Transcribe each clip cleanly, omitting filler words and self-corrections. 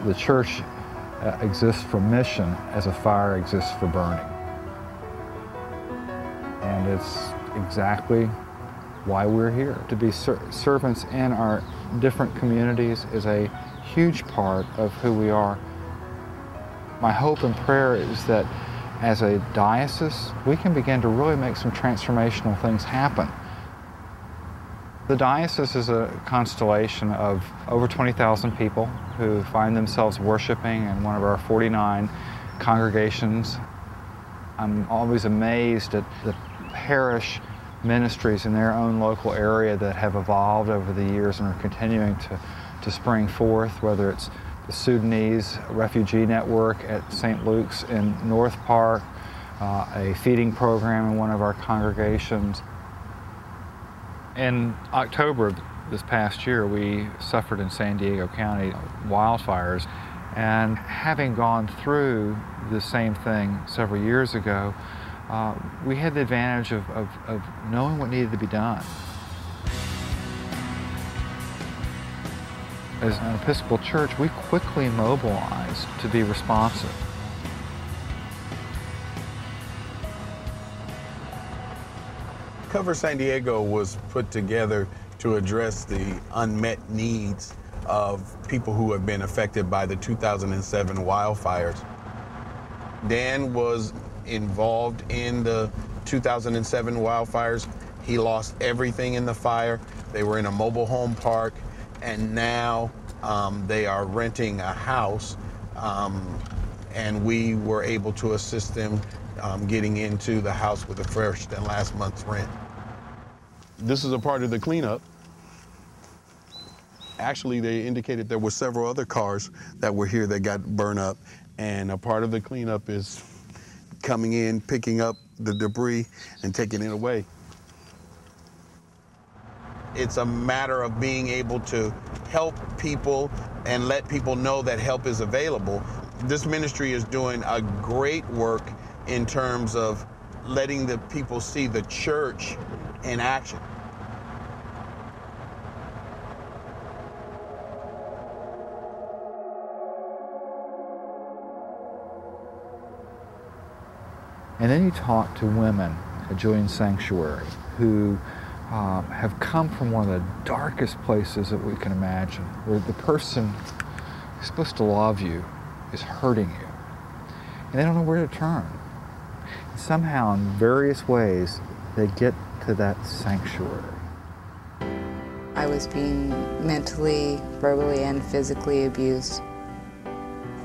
The church exists for mission as a fire exists for burning. And it's exactly why we're here. To be servants in our different communities is a huge part of who we are. My hope and prayer is that as a diocese, we can begin to really make some transformational things happen. The diocese is a constellation of over 20,000 people who find themselves worshiping in one of our 49 congregations. I'm always amazed at the parish ministries in their own local area that have evolved over the years and are continuing to spring forth, whether it's the Sudanese Refugee Network at St. Luke's in North Park, a feeding program in one of our congregations. In October of this past year, we suffered in San Diego County wildfires, and having gone through the same thing several years ago, we had the advantage of knowing what needed to be done. As an Episcopal church, we quickly mobilized to be responsive. Cover San Diego was put together to address the unmet needs of people who have been affected by the 2007 wildfires. Dan was involved in the 2007 wildfires. He lost everything in the fire. They were in a mobile home park, and now they are renting a house, and we were able to assist them getting into the house with the first and last month's rent. This is a part of the cleanup. Actually, they indicated there were several other cars that were here that got burned up, and a part of the cleanup is coming in, picking up the debris and taking it away. It's a matter of being able to help people and let people know that help is available. This ministry is doing a great work in terms of letting the people see the church in action. And then you talk to women at Julian Sanctuary who have come from one of the darkest places that we can imagine, where the person who's supposed to love you is hurting you, and they don't know where to turn. And somehow, in various ways, they get to that sanctuary. I was being mentally, verbally, and physically abused.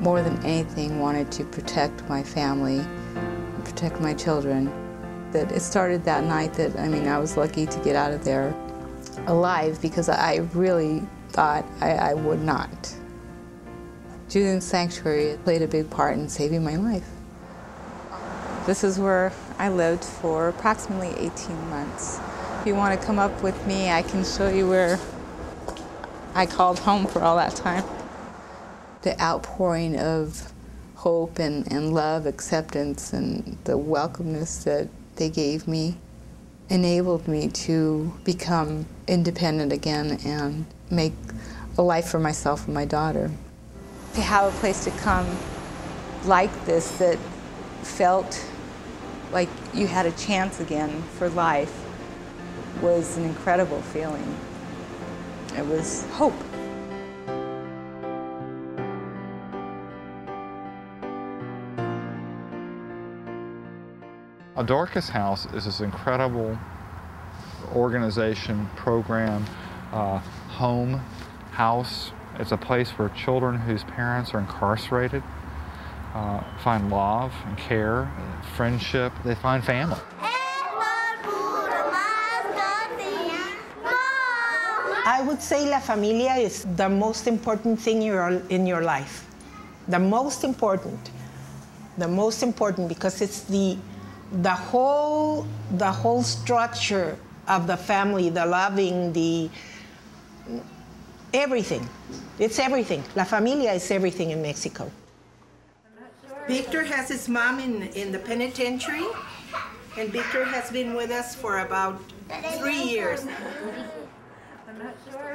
More than anything, wanted to protect my family, protect my children. That it started that night that, I was lucky to get out of there alive, because I really thought I would not. Julian Sanctuary played a big part in saving my life. This is where I lived for approximately 18 months. If you want to come up with me, I can show you where I called home for all that time. The outpouring of hope and love, acceptance, and the welcomeness that they gave me enabled me to become independent again and make a life for myself and my daughter. To have a place to come like this that felt like you had a chance again for life was an incredible feeling. It was hope. A Dorcas House is this incredible organization, program, home, house. It's a place where children whose parents are incarcerated find love and care, friendship. They find family. I would say La Familia is the most important thing in your life. The most important because it's the whole structure of the family, the loving, the everything. It's everything. La Familia is everything in Mexico. Victor has his mom in the penitentiary, and Victor has been with us for about 3 years. I'm not sure.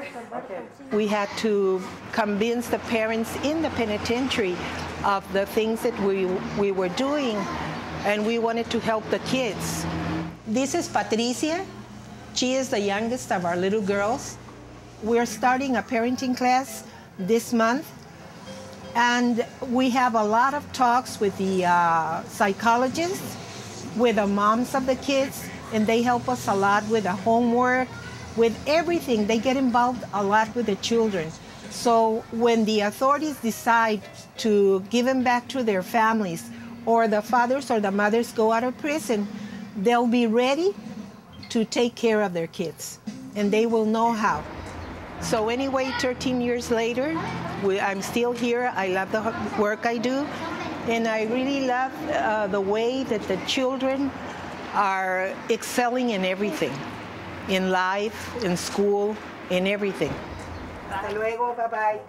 We had to convince the parents in the penitentiary of the things that we were doing, and we wanted to help the kids. This is Patricia. She is the youngest of our little girls. We're starting a parenting class this month, and we have a lot of talks with the psychologists, with the moms of the kids, and they help us a lot with the homework, with everything. They get involved a lot with the children. So when the authorities decide to give them back to their families, or the fathers or the mothers go out of prison, they'll be ready to take care of their kids, and they will know how. So anyway, 13 years later, I'm still here. I love the work I do, and I really love the way that the children are excelling in everything, in life, in school, in everything. Hasta luego, bye-bye.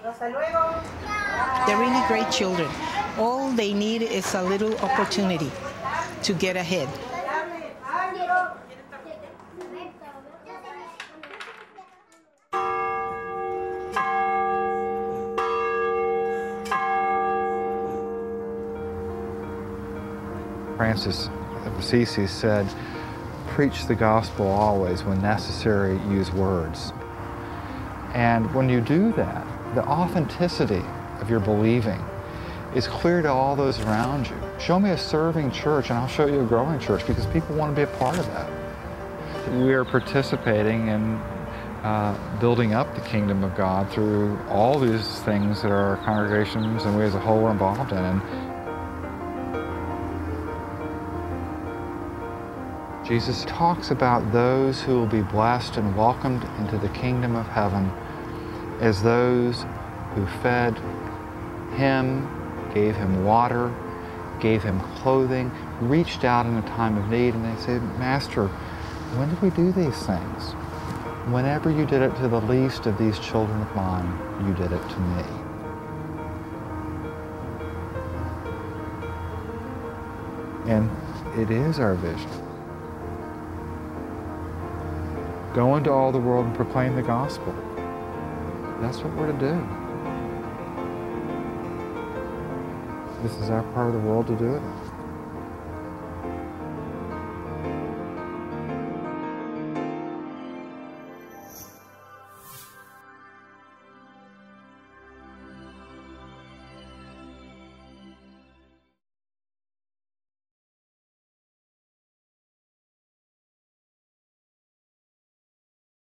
Hasta luego. They're really great children. All they need is a little opportunity to get ahead. Francis of Assisi said, preach the gospel always, when necessary, use words. And when you do that, the authenticity of your believing is clear to all those around you. Show me a serving church and I'll show you a growing church, because people want to be a part of that. We are participating in building up the kingdom of God through all these things that our congregations and we as a whole are involved in. And Jesus talks about those who will be blessed and welcomed into the kingdom of heaven as those who fed him, gave him water, gave him clothing, reached out in a time of need, and they said, Master, when did we do these things? Whenever you did it to the least of these children of mine, you did it to me. And it is our vision. Go into all the world and proclaim the gospel. That's what we're to do. This is our part of the world to do it.